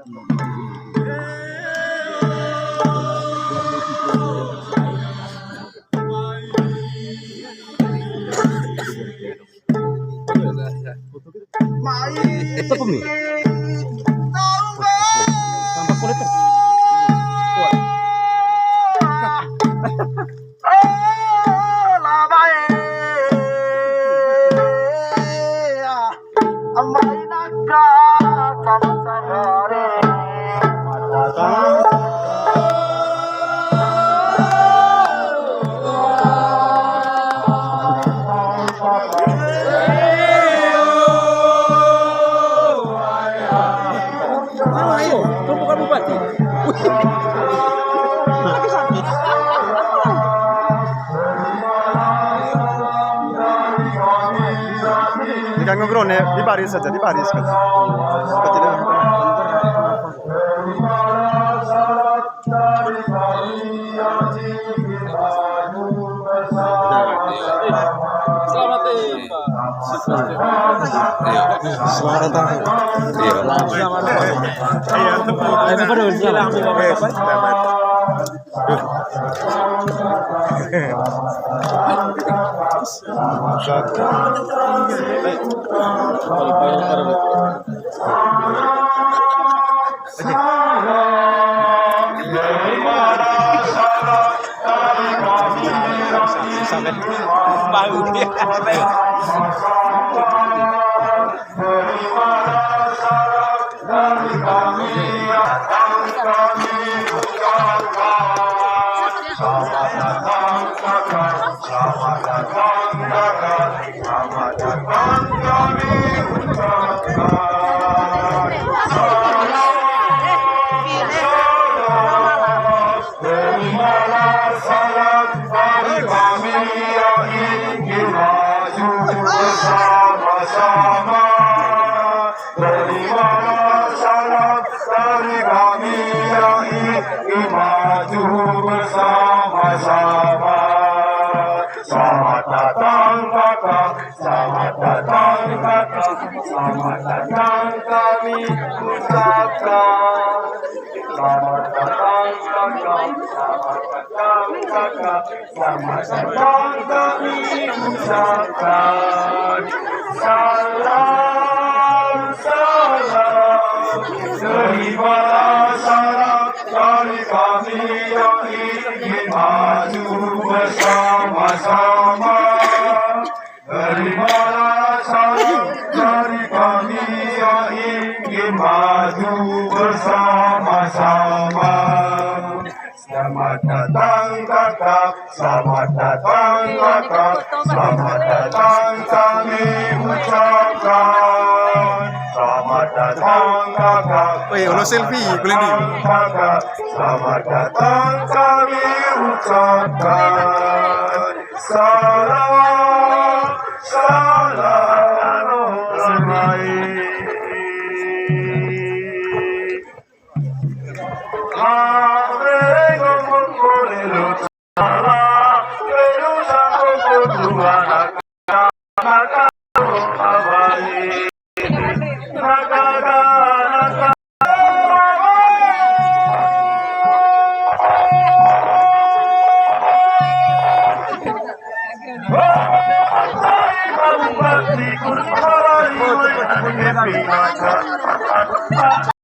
Ito po mi. Tambah kulit kan? Itu bukan bupati. Jika ngobrol nih di baris saja, di baris kan. Tidak. Selamat Selamat datang. Selamat datang kakak, selamat datang kakak, selamat datang kami ucapkan. Selamat datang kakak, selamat datang kakak, selamat datang kami ucapkan. Salam, salam, terimalah salam dari kami yang ingin maju bersama-sama. Terimalah salam dari kami yang ingin maju bersama-sama. Selamat datang kakak, selamat datang kakak, selamat datang kami ucapkan. Selamat datang kakak. Woi, ulo selfie, boleh nih. Kakak, selamat datang kami ucapkan. Salam, salam, terbaik.